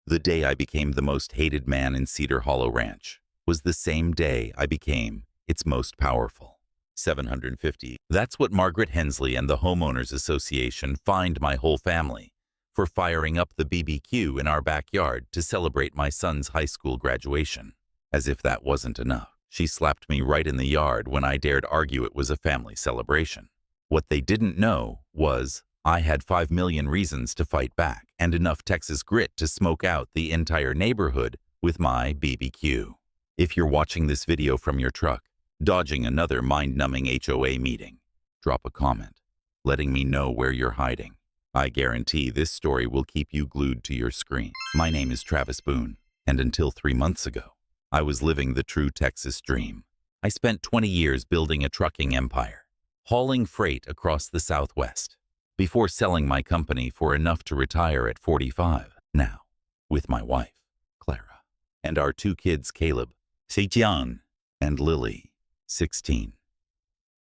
The day I became the most hated man in Cedar Hollow Ranch was the same day I became its most powerful. 750. That's what Margaret Hensley and the Homeowners Association fined my whole family for firing up the BBQ in our backyard to celebrate my son's high school graduation. As if that wasn't enough, she slapped me right in the yard when I dared argue it was a family celebration. What they didn't know was I had 5 million reasons to fight back and enough Texas grit to smoke out the entire neighborhood with my BBQ. If you're watching this video from your truck, dodging another mind-numbing HOA meeting, drop a comment, letting me know where you're hiding. I guarantee this story will keep you glued to your screen. My name is Travis Boone, and until 3 months ago, I was living the true Texas dream. I spent 20 years building a trucking empire, hauling freight across the Southwest, before selling my company for enough to retire at 45. Now, with my wife, Clara, and our 2 kids, Caleb, 16, and Lily, 16.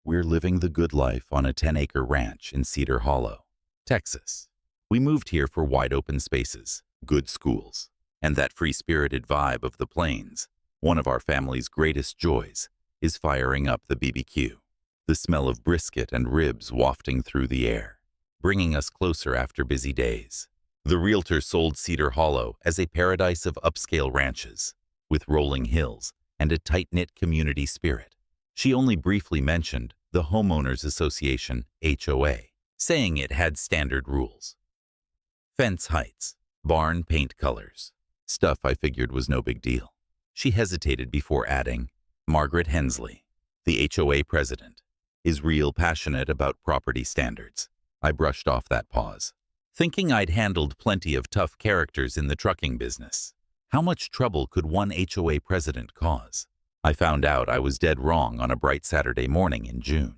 We're living the good life on a 10-acre ranch in Cedar Hollow, Texas. We moved here for wide-open spaces, good schools, and that free-spirited vibe of the plains. One of our family's greatest joys is firing up the BBQ, the smell of brisket and ribs wafting through the air, bringing us closer after busy days. The realtor sold Cedar Hollow as a paradise of upscale ranches, with rolling hills and a tight-knit community spirit. She only briefly mentioned the Homeowners Association, HOA, saying it had standard rules. Fence heights, barn paint colors, stuff I figured was no big deal. She hesitated before adding, Margaret Hensley, the HOA president, is real passionate about property standards. I brushed off that pause, thinking I'd handled plenty of tough characters in the trucking business. How much trouble could one HOA president cause? I found out I was dead wrong on a bright Saturday morning in June.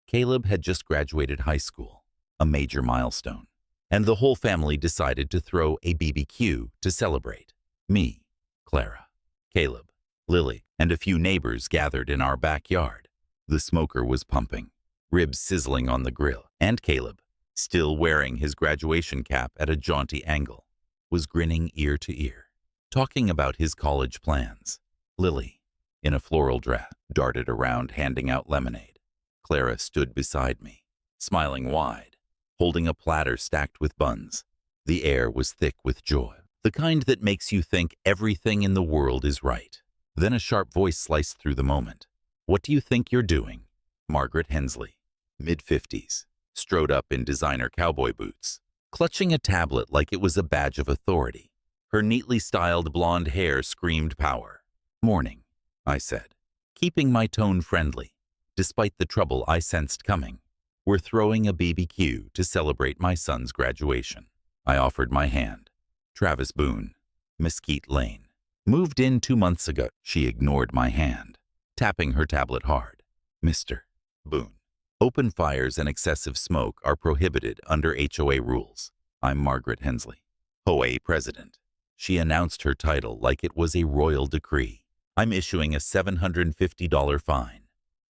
Caleb had just graduated high school, a major milestone, and the whole family decided to throw a BBQ to celebrate. Me, Clara, Caleb, Lily, and a few neighbors gathered in our backyard. The smoker was pumping, ribs sizzling on the grill, and Caleb, still wearing his graduation cap at a jaunty angle, was grinning ear to ear, talking about his college plans. Lily, in a floral dress, darted around handing out lemonade. Clara stood beside me, smiling wide, holding a platter stacked with buns. The air was thick with joy, the kind that makes you think everything in the world is right. Then a sharp voice sliced through the moment. What do you think you're doing? Margaret Hensley, mid-50s, strode up in designer cowboy boots, clutching a tablet like it was a badge of authority. Her neatly styled blonde hair screamed power. Morning, I said, keeping my tone friendly, despite the trouble I sensed coming. We're throwing a BBQ to celebrate my son's graduation. I offered my hand. Travis Boone, Mesquite Lane. Moved in 2 months ago. She ignored my hand, tapping her tablet hard. Mr. Boone. Open fires and excessive smoke are prohibited under HOA rules. I'm Margaret Hensley, HOA president. She announced her title like it was a royal decree. I'm issuing a $750 fine.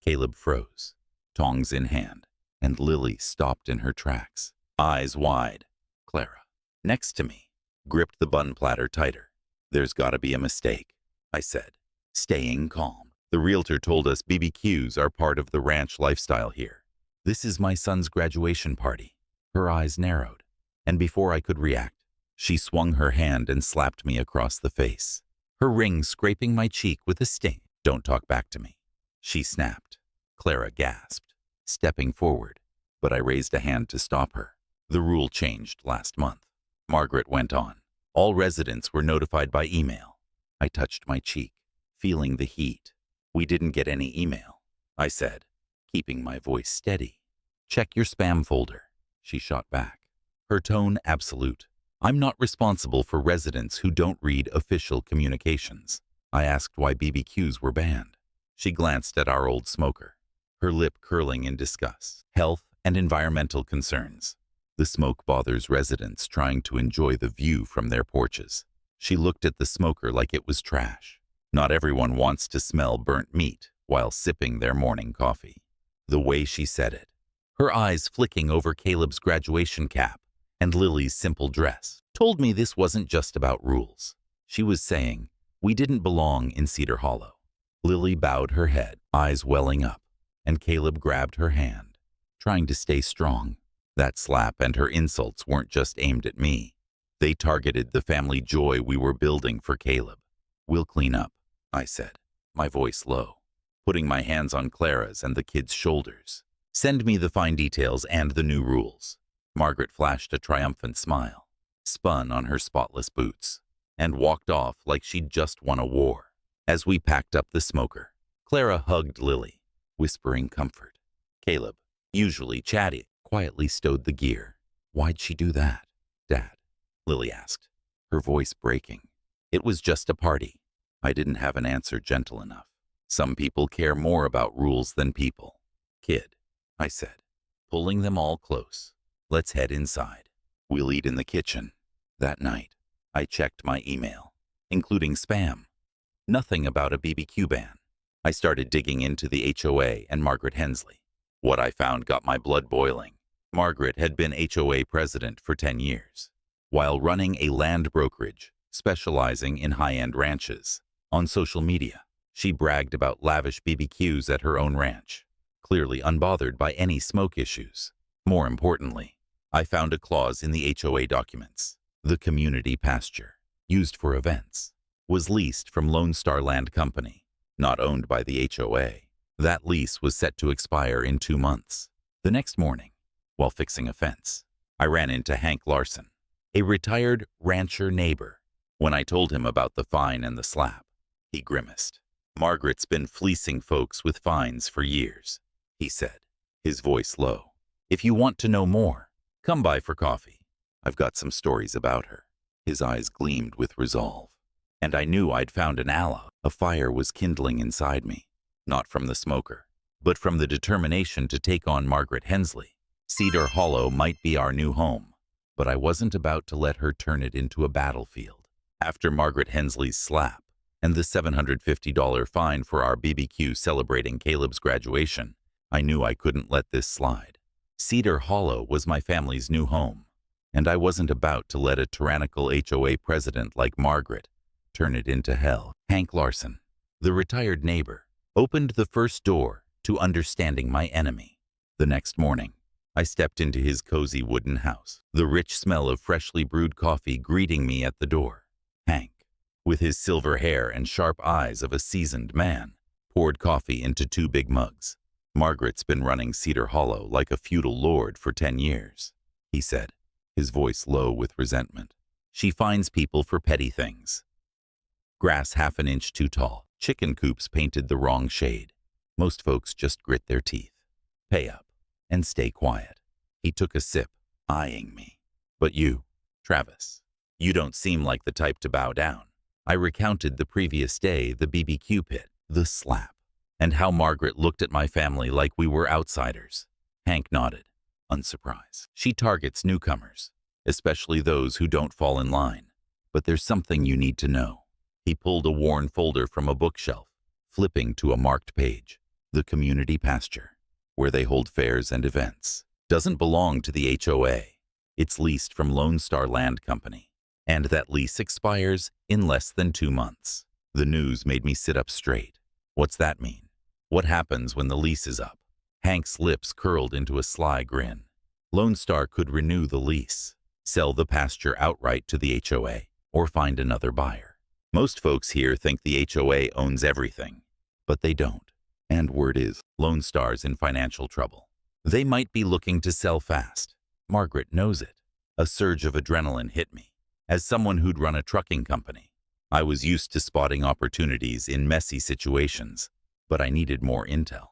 Caleb froze, tongs in hand, and Lily stopped in her tracks, eyes wide. Clara, next to me, gripped the bun platter tighter. There's gotta be a mistake, I said, staying calm. The realtor told us BBQs are part of the ranch lifestyle here. This is my son's graduation party. Her eyes narrowed, and before I could react, she swung her hand and slapped me across the face, her ring scraping my cheek with a sting. Don't talk back to me, she snapped. Clara gasped, stepping forward, but I raised a hand to stop her. The rule changed last month. Margaret went on. All residents were notified by email. I touched my cheek, feeling the heat. We didn't get any email, I said, keeping my voice steady. Check your spam folder, she shot back, her tone absolute. I'm not responsible for residents who don't read official communications. I asked why BBQs were banned. She glanced at our old smoker, her lip curling in disgust. Health and environmental concerns. The smoke bothers residents trying to enjoy the view from their porches. She looked at the smoker like it was trash. Not everyone wants to smell burnt meat while sipping their morning coffee. The way she said it, her eyes flicking over Caleb's graduation cap and Lily's simple dress, told me this wasn't just about rules. She was saying, we didn't belong in Cedar Hollow. Lily bowed her head, eyes welling up, and Caleb grabbed her hand, trying to stay strong. That slap and her insults weren't just aimed at me. They targeted the family joy we were building for Caleb. We'll clean up, I said, my voice low, putting my hands on Clara's and the kids' shoulders. Send me the fine details and the new rules. Margaret flashed a triumphant smile, spun on her spotless boots, and walked off like she'd just won a war. As we packed up the smoker, Clara hugged Lily, whispering comfort. Caleb, usually chatty, quietly stowed the gear. Why'd she do that, Dad? Lily asked, her voice breaking. It was just a party. I didn't have an answer gentle enough. Some people care more about rules than people. Kid, I said, pulling them all close. Let's head inside. We'll eat in the kitchen. That night, I checked my email, including spam. Nothing about a BBQ ban. I started digging into the HOA and Margaret Hensley. What I found got my blood boiling. Margaret had been HOA president for 10 years, while running a land brokerage specializing in high-end ranches. On social media, she bragged about lavish BBQs at her own ranch, clearly unbothered by any smoke issues. More importantly, I found a clause in the HOA documents. The community pasture, used for events, was leased from Lone Star Land Company, not owned by the HOA. That lease was set to expire in 2 months. The next morning, while fixing a fence, I ran into Hank Larson, a retired rancher neighbor. When I told him about the fine and the slap, he grimaced. Margaret's been fleecing folks with fines for years, he said, his voice low. If you want to know more, come by for coffee. I've got some stories about her. His eyes gleamed with resolve. And I knew I'd found an ally. A fire was kindling inside me, not from the smoker, but from the determination to take on Margaret Hensley. Cedar Hollow might be our new home, but I wasn't about to let her turn it into a battlefield. After Margaret Hensley's slap and the $750 fine for our BBQ celebrating Caleb's graduation, I knew I couldn't let this slide. Cedar Hollow was my family's new home, and I wasn't about to let a tyrannical HOA president like Margaret turn it into hell. Hank Larson, the retired neighbor, opened the first door to understanding my enemy. The next morning, I stepped into his cozy wooden house, the rich smell of freshly brewed coffee greeting me at the door. Hank, with his silver hair and sharp eyes of a seasoned man, poured coffee into 2 big mugs. Margaret's been running Cedar Hollow like a feudal lord for 10 years, he said, his voice low with resentment. She fines people for petty things. Grass half an inch too tall, chicken coops painted the wrong shade. Most folks just grit their teeth, pay up, and stay quiet. He took a sip, eyeing me. But you, Travis, you don't seem like the type to bow down. I recounted the previous day, the BBQ pit, the slap, and how Margaret looked at my family like we were outsiders. Hank nodded, unsurprised. She targets newcomers, especially those who don't fall in line. But there's something you need to know. He pulled a worn folder from a bookshelf, flipping to a marked page. The community pasture, where they hold fairs and events, doesn't belong to the HOA. It's leased from Lone Star Land Company, and that lease expires in less than 2 months. The news made me sit up straight. What's that mean? What happens when the lease is up? Hank's lips curled into a sly grin. Lone Star could renew the lease, sell the pasture outright to the HOA, or find another buyer. Most folks here think the HOA owns everything, but they don't. And word is, Lone Star's in financial trouble. They might be looking to sell fast. Margaret knows it. A surge of adrenaline hit me. As someone who'd run a trucking company, I was used to spotting opportunities in messy situations, but I needed more intel.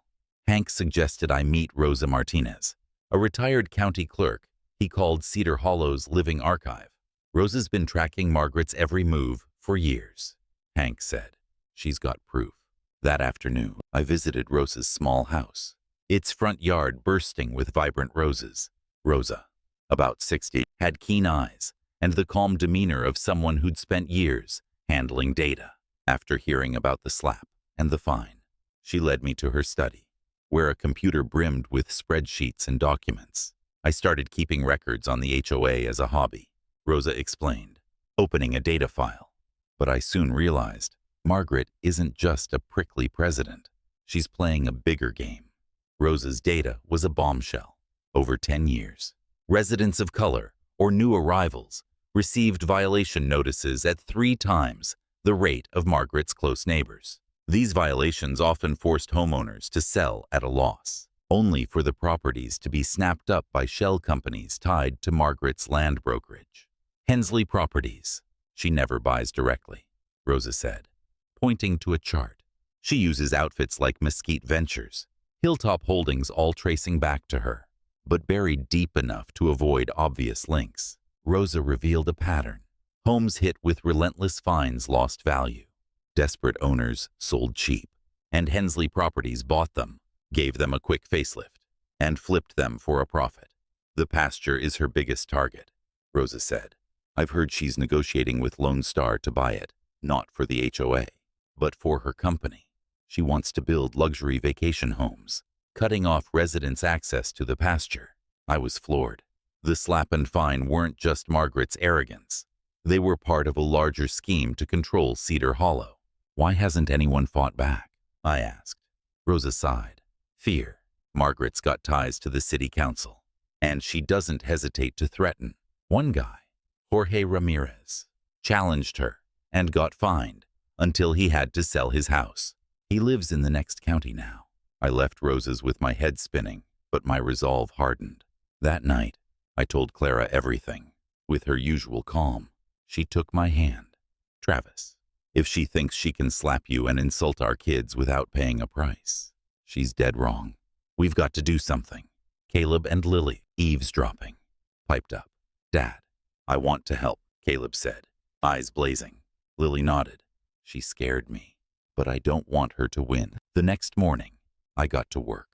Hank suggested I meet Rosa Martinez, a retired county clerk he called Cedar Hollow's living archive. Rosa's been tracking Margaret's every move for years, Hank said. She's got proof. That afternoon, I visited Rosa's small house, its front yard bursting with vibrant roses. Rosa, about 60, had keen eyes and the calm demeanor of someone who'd spent years handling data. After hearing about the slap and the fine, she led me to her study, where a computer brimmed with spreadsheets and documents. I started keeping records on the HOA as a hobby, Rosa explained, opening a data file. But I soon realized Margaret isn't just a prickly president. She's playing a bigger game. Rosa's data was a bombshell. Over 10 years, residents of color or new arrivals received violation notices at 3 times the rate of Margaret's close neighbors. These violations often forced homeowners to sell at a loss, only for the properties to be snapped up by shell companies tied to Margaret's land brokerage. Hensley Properties. She never buys directly, Rosa said, pointing to a chart. She uses outfits like Mesquite Ventures, Hilltop Holdings, all tracing back to her, but buried deep enough to avoid obvious links. Rosa revealed a pattern. Homes hit with relentless fines lost value. Desperate owners sold cheap, and Hensley Properties bought them, gave them a quick facelift, and flipped them for a profit. The pasture is her biggest target, Rosa said. I've heard she's negotiating with Lone Star to buy it, not for the HOA, but for her company. She wants to build luxury vacation homes, cutting off residents' access to the pasture. I was floored. The slap and fine weren't just Margaret's arrogance. They were part of a larger scheme to control Cedar Hollow. Why hasn't anyone fought back? I asked. Rosa sighed. Fear. Margaret's got ties to the city council, and she doesn't hesitate to threaten. One guy, Jorge Ramirez, challenged her and got fined until he had to sell his house. He lives in the next county now. I left Rosa's with my head spinning, but my resolve hardened. That night, I told Clara everything. With her usual calm, she took my hand. Travis, if she thinks she can slap you and insult our kids without paying a price, she's dead wrong. We've got to do something. Caleb and Lily, eavesdropping, piped up. Dad, I want to help, Caleb said, eyes blazing. Lily nodded. She scared me, but I don't want her to win. The next morning, I got to work.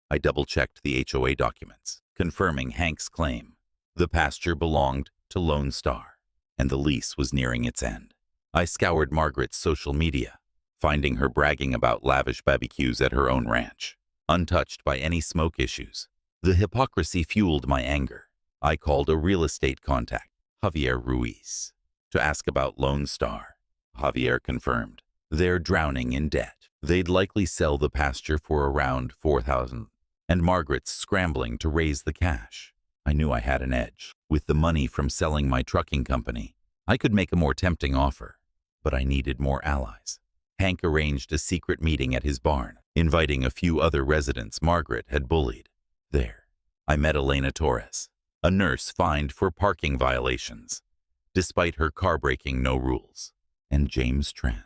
I double-checked the HOA documents, confirming Hank's claim. The pasture belonged to Lone Star, and the lease was nearing its end. I scoured Margaret's social media, finding her bragging about lavish BBQs at her own ranch, untouched by any smoke issues. The hypocrisy fueled my anger. I called a real estate contact, Javier Ruiz, to ask about Lone Star. Javier confirmed. They're drowning in debt. They'd likely sell the pasture for around $4,000, and Margaret's scrambling to raise the cash. I knew I had an edge. With the money from selling my trucking company, I could make a more tempting offer, but I needed more allies. Hank arranged a secret meeting at his barn, inviting a few other residents Margaret had bullied. There, I met Elena Torres, a nurse fined for parking violations, despite her car breaking no rules, and James Tran,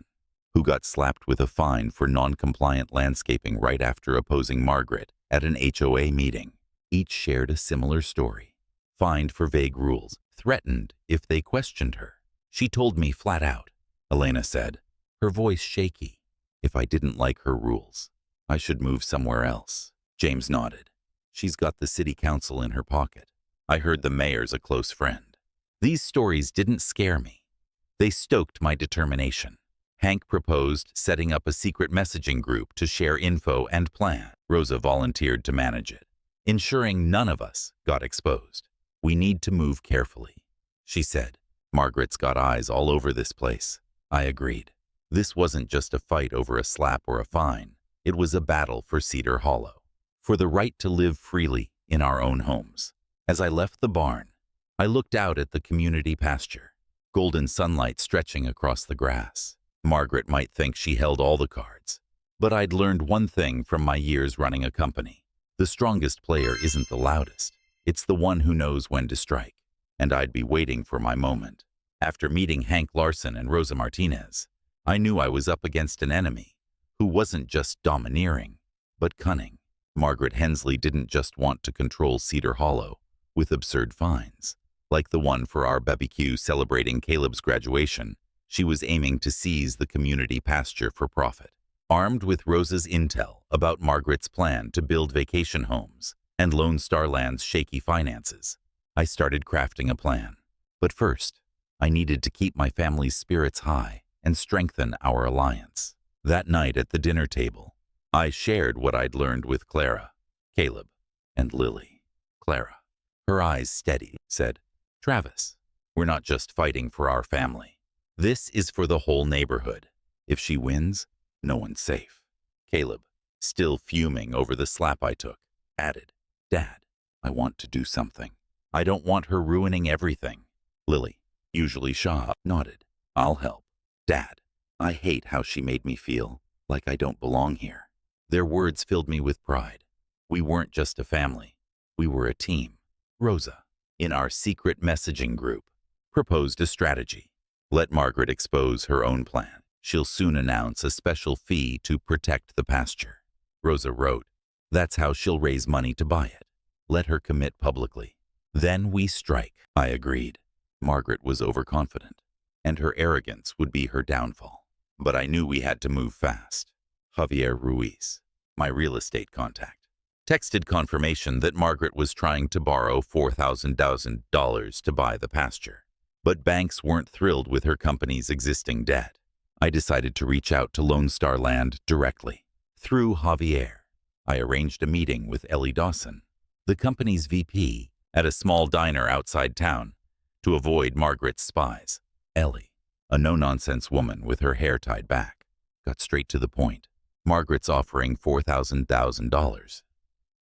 who got slapped with a fine for non-compliant landscaping right after opposing Margaret at an HOA meeting. Each shared a similar story. Fined for vague rules, threatened if they questioned her. She told me flat out, Elena said, her voice shaky, if I didn't like her rules, I should move somewhere else. James nodded. She's got the city council in her pocket. I heard the mayor's a close friend. These stories didn't scare me. They stoked my determination. Hank proposed setting up a secret messaging group to share info and plan. Rosa volunteered to manage it, ensuring none of us got exposed. We need to move carefully, she said. Margaret's got eyes all over this place. I agreed. This wasn't just a fight over a slap or a fine. It was a battle for Cedar Hollow, for the right to live freely in our own homes. As I left the barn, I looked out at the community pasture, golden sunlight stretching across the grass. Margaret might think she held all the cards, but I'd learned one thing from my years running a company. The strongest player isn't the loudest. It's the one who knows when to strike, and I'd be waiting for my moment. After meeting Hank Larson and Rosa Martinez, I knew I was up against an enemy who wasn't just domineering, but cunning. Margaret Hensley didn't just want to control Cedar Hollow with absurd fines, like the one for our BBQ celebrating Caleb's graduation. She was aiming to seize the community pasture for profit. Armed with Rosa's intel about Margaret's plan to build vacation homes and Lone Star Land's shaky finances, I started crafting a plan. But first, I needed to keep my family's spirits high and strengthen our alliance. That night at the dinner table, I shared what I'd learned with Clara, Caleb, and Lily. Clara, her eyes steady, said, Travis, We're not just fighting for our family. This is for the whole neighborhood. If she wins, no one's safe." Caleb, still fuming over the slap I took, added, "Dad, I want to do something. I don't want her ruining everything." Lily, usually shy, nodded. "I'll help." "Dad, I hate how she made me feel like I don't belong here." Their words filled me with pride. We weren't just a family. We were a team. Rosa, in our secret messaging group, proposed a strategy. Let Margaret expose her own plan. She'll soon announce a special fee to protect the pasture. Rosa wrote, "That's how she'll raise money to buy it. Let her commit publicly. Then we strike." I agreed. Margaret was overconfident, and her arrogance would be her downfall. But I knew we had to move fast. Javier Ruiz, my real estate contact, texted confirmation that Margaret was trying to borrow $4,000 to buy the pasture. But banks weren't thrilled with her company's existing debt. I decided to reach out to Lone Star Land directly. Through Javier, I arranged a meeting with Ellie Dawson, the company's VP, at a small diner outside town to avoid Margaret's spies. Ellie, a no-nonsense woman with her hair tied back, got straight to the point. "Margaret's offering $4,000.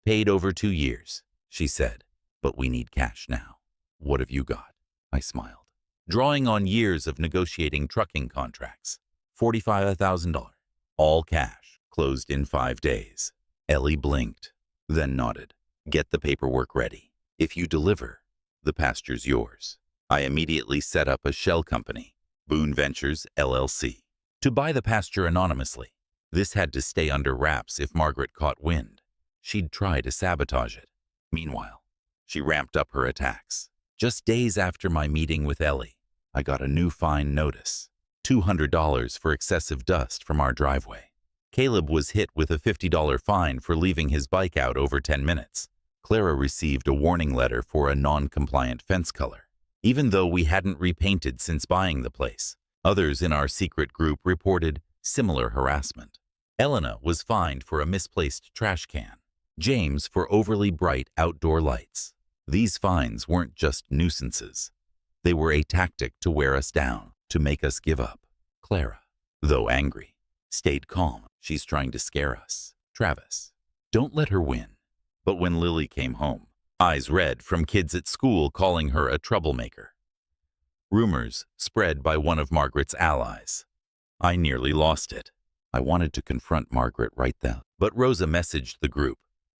Paid over 2 years," she said, "but we need cash now." "What have you got?" I smiled. Drawing on years of negotiating trucking contracts. $45,000. All cash. Closed in 5 days. Ellie blinked, then nodded. "Get the paperwork ready. If you deliver, the pasture's yours." I immediately set up a shell company, Boone Ventures LLC, to buy the pasture anonymously. This had to stay under wraps if Margaret caught wind. She'd try to sabotage it. Meanwhile, she ramped up her attacks. Just days after my meeting with Ellie, I got a new fine notice. $200 for excessive dust from our driveway. Caleb was hit with a $50 fine for leaving his bike out over 10 minutes. Clara received a warning letter for a non-compliant fence color, even though we hadn't repainted since buying the place. Others in our secret group reported similar harassment. Elena was fined for a misplaced trash can. James for overly bright outdoor lights. These fines weren't just nuisances. They were a tactic to wear us down, to make us give up. Clara, though angry, stayed calm. "She's trying to scare us. Travis, don't let her win." But when Lily came home, eyes red from kids at school calling her a troublemaker. Rumors spread by one of Margaret's allies. I nearly lost it. I wanted to confront Margaret right then, but Rosa messaged the group.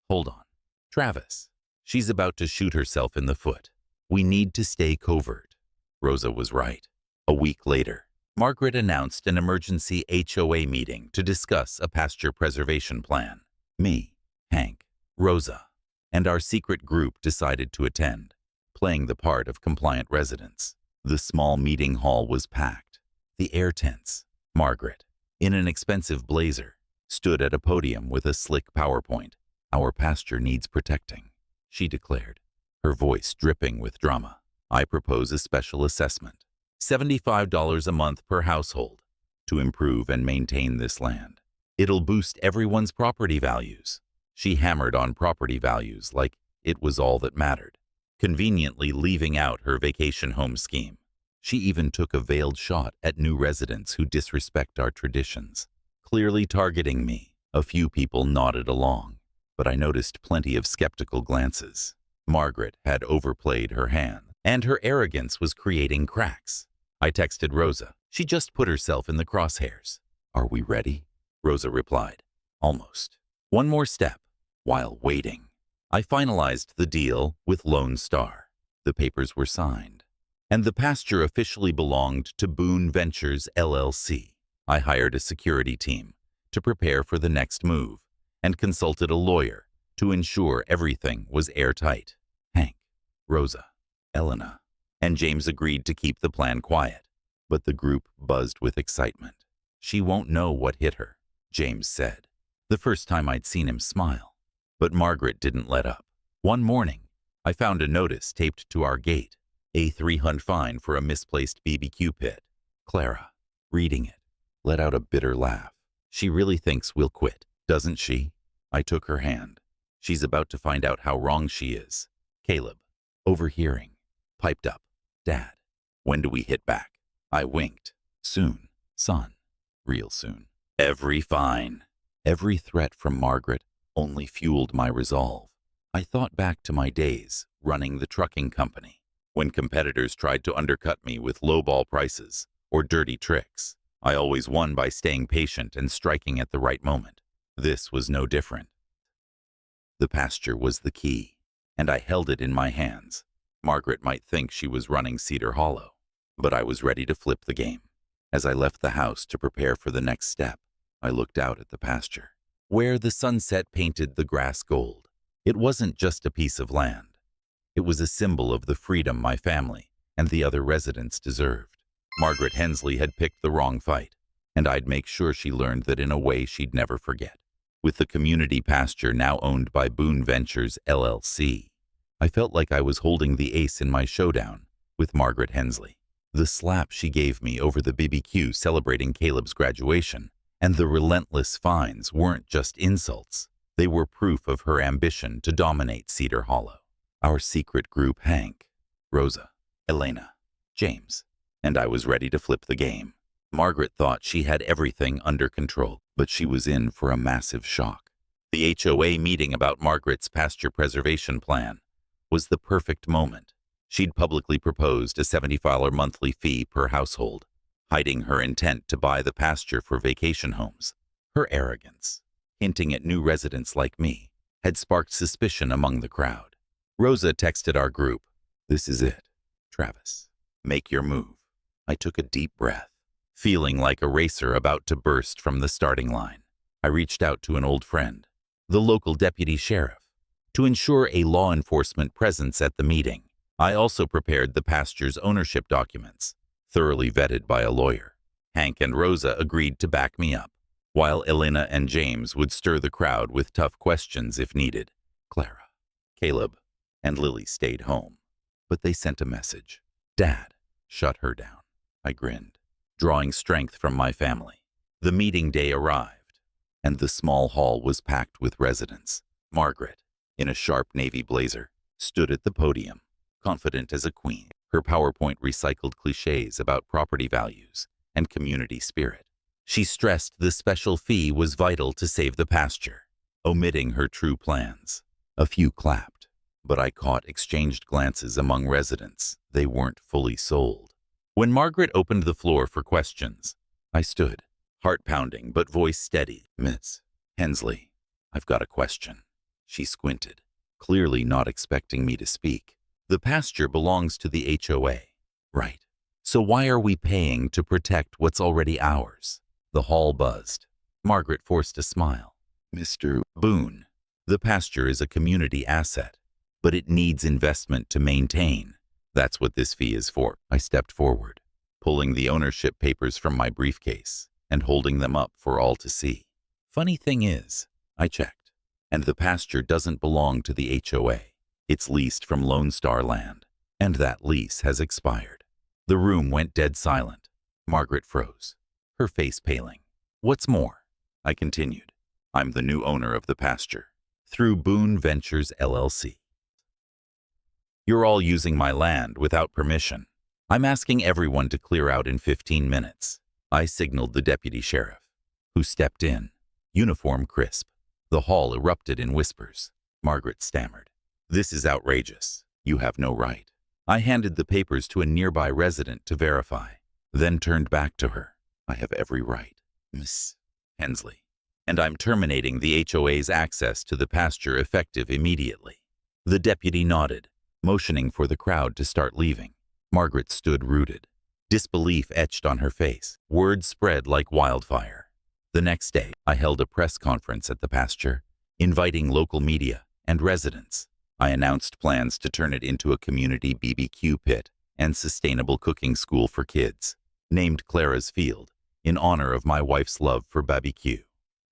"Hold on. Travis, she's about to shoot herself in the foot. We need to stay covert." Rosa was right. A week later, Margaret announced an emergency HOA meeting to discuss a pasture preservation plan. Me, Hank, Rosa, and our secret group decided to attend, playing the part of compliant residents. The small meeting hall was packed, the air tense. Margaret, in an expensive blazer, stood at a podium with a slick PowerPoint. "Our pasture needs protecting," she declared, her voice dripping with drama. "I propose a special assessment, $75 a month per household, to improve and maintain this land. It'll boost everyone's property values." She hammered on property values like it was all that mattered, conveniently leaving out her vacation home scheme. She even took a veiled shot at new residents who disrespect our traditions, clearly targeting me. A few people nodded along, but I noticed plenty of skeptical glances. Margaret had overplayed her hand, and her arrogance was creating cracks. I texted Rosa. She just put herself in the crosshairs. "Are we ready?" Rosa replied, "Almost. One more step." While waiting, I finalized the deal with Lone Star. The papers were signed, and the pasture officially belonged to Boone Ventures LLC. I hired a security team to prepare for the next move and consulted a lawyer to ensure everything was airtight. Hank, Rosa, Elena, and James agreed to keep the plan quiet, but the group buzzed with excitement. "She won't know what hit her," James said, the first time I'd seen him smile. But Margaret didn't let up. One morning, I found a notice taped to our gate, a $300 fine for a misplaced BBQ pit. Clara, reading it, let out a bitter laugh. "She really thinks we'll quit, doesn't she?" I took her hand. "She's about to find out how wrong she is." Caleb, overhearing, piped up, "Dad, When do we hit back? I winked. Soon, son. Real soon. Every fine. Every threat from Margaret only fueled my resolve. I thought back to my days running the trucking company, when competitors tried to undercut me with lowball prices or dirty tricks. I always won by staying patient and striking at the right moment. This was no different. The pasture was the key, and I held it in my hands. Margaret might think she was running Cedar Hollow, but I was ready to flip the game. As I left the house to prepare for the next step, I looked out at the pasture, where the sunset painted the grass gold. It wasn't just a piece of land. It was a symbol of the freedom my family and the other residents deserved. Margaret Hensley had picked the wrong fight, and I'd make sure she learned that in a way she'd never forget. With the community pasture now owned by Boone Ventures, LLC, I felt like I was holding the ace in my showdown with Margaret Hensley. The slap she gave me over the BBQ celebrating Caleb's graduation and the relentless fines weren't just insults. They were proof of her ambition to dominate Cedar Hollow. Our secret group, Hank, Rosa, Elena, James, and I was ready to flip the game. Margaret thought she had everything under control, but she was in for a massive shock. The HOA meeting about Margaret's pasture preservation plan was the perfect moment. She'd publicly proposed a $70 monthly fee per household, hiding her intent to buy the pasture for vacation homes. Her arrogance, hinting at new residents like me, had sparked suspicion among the crowd. Rosa texted our group, "This is it, Travis. Make your move." I took a deep breath, feeling like a racer about to burst from the starting line. I reached out to an old friend, the local deputy sheriff, to ensure a law enforcement presence at the meeting. I also prepared the pasture's ownership documents, thoroughly vetted by a lawyer. Hank and Rosa agreed to back me up, while Elena and James would stir the crowd with tough questions if needed. Clara, Caleb, and Lily stayed home, but they sent a message. "Dad, shut her down." I grinned, drawing strength from my family. The meeting day arrived, and the small hall was packed with residents. Margaret, in a sharp navy blazer, stood at the podium, confident as a queen. Her PowerPoint recycled cliches about property values and community spirit. She stressed the special fee was vital to save the pasture, omitting her true plans. A few clapped, but I caught exchanged glances among residents. They weren't fully sold. When Margaret opened the floor for questions, I stood, heart pounding but voice steady. "Miss Hensley, I've got a question." She squinted, clearly not expecting me to speak. "The pasture belongs to the HOA, right? So why are we paying to protect what's already ours?" The hall buzzed. Margaret forced a smile. "Mr. Boone, the pasture is a community asset, but it needs investment to maintain. That's what this fee is for." I stepped forward, pulling the ownership papers from my briefcase and holding them up for all to see. "Funny thing is," I checked, "and the pasture doesn't belong to the HOA. It's leased from Lone Star Land, and that lease has expired." The room went dead silent. Margaret froze, her face paling. "What's more," I continued, "I'm the new owner of the pasture, through Boone Ventures, LLC. You're all using my land without permission. I'm asking everyone to clear out in 15 minutes. I signaled the deputy sheriff, who stepped in, uniform crisp. The hall erupted in whispers. Margaret stammered, "This is outrageous. You have no right." I handed the papers to a nearby resident to verify, then turned back to her. "I have every right, Miss Hensley, and I'm terminating the HOA's access to the pasture effective immediately." The deputy nodded, motioning for the crowd to start leaving. Margaret stood rooted, disbelief etched on her face. Word spread like wildfire. The next day, I held a press conference at the pasture, inviting local media and residents. I announced plans to turn it into a community BBQ pit and sustainable cooking school for kids, named Clara's Field, in honor of my wife's love for BBQ.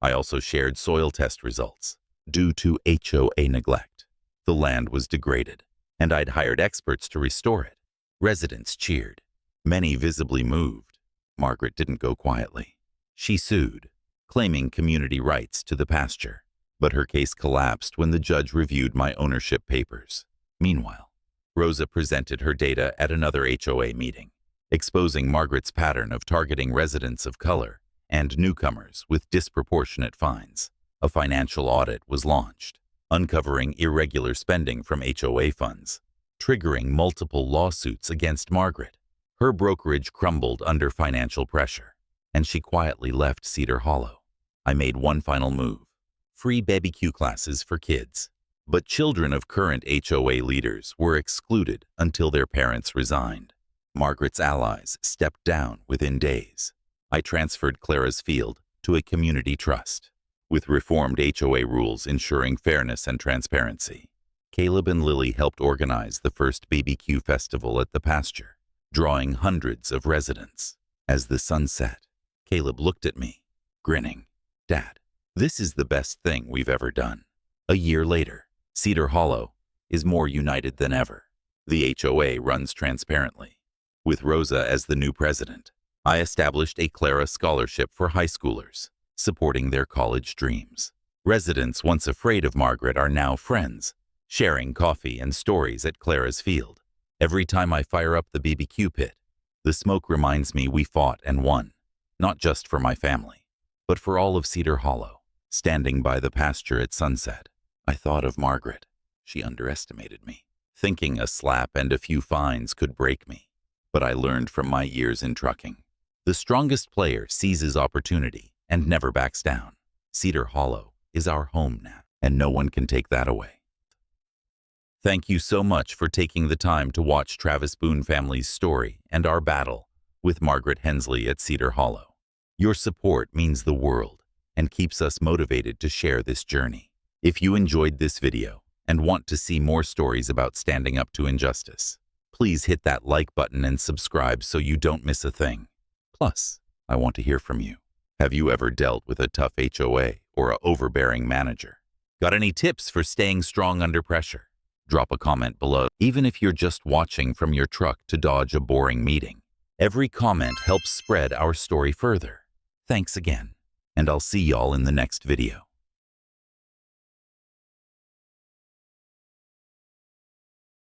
I also shared soil test results. Due to HOA neglect, the land was degraded, and I'd hired experts to restore it. Residents cheered, many visibly moved. Margaret didn't go quietly. She sued, claiming community rights to the pasture, but her case collapsed when the judge reviewed my ownership papers. Meanwhile, Rosa presented her data at another HOA meeting. exposing Margaret's pattern of targeting residents of color and newcomers with disproportionate fines. A financial audit was launched, uncovering irregular spending from HOA funds, triggering multiple lawsuits against Margaret. Her brokerage crumbled under financial pressure, and she quietly left Cedar Hollow. I made one final move: free BBQ classes for kids. But children of current HOA leaders were excluded until their parents resigned. Margaret's allies stepped down within days. I transferred Clara's field to a community trust, with reformed HOA rules ensuring fairness and transparency. Caleb and Lily helped organize the first BBQ festival at the pasture, drawing hundreds of residents. As the sun set, Caleb looked at me, grinning. "Dad, this is the best thing we've ever done." A year later, Cedar Hollow is more united than ever. The HOA runs transparently. With Rosa as the new president, I established a Clara scholarship for high schoolers, supporting their college dreams. Residents once afraid of Margaret are now friends, sharing coffee and stories at Clara's field. Every time I fire up the BBQ pit, the smoke reminds me we fought and won, not just for my family, but for all of Cedar Hollow. Standing by the pasture at sunset, I thought of Margaret. She underestimated me, thinking a slap and a few fines could break me. But I learned from my years in trucking. The strongest player seizes opportunity and never backs down. Cedar Hollow is our home now, and no one can take that away. Thank you so much for taking the time to watch Travis Boone family's story and our battle with Margaret Hensley at Cedar Hollow. Your support means the world and keeps us motivated to share this journey. If you enjoyed this video and want to see more stories about standing up to injustice, please hit that like button and subscribe so you don't miss a thing. Plus, I want to hear from you. Have you ever dealt with a tough HOA or an overbearing manager? Got any tips for staying strong under pressure? Drop a comment below. Even if you're just watching from your truck to dodge a boring meeting, every comment helps spread our story further. Thanks again, and I'll see y'all in the next video.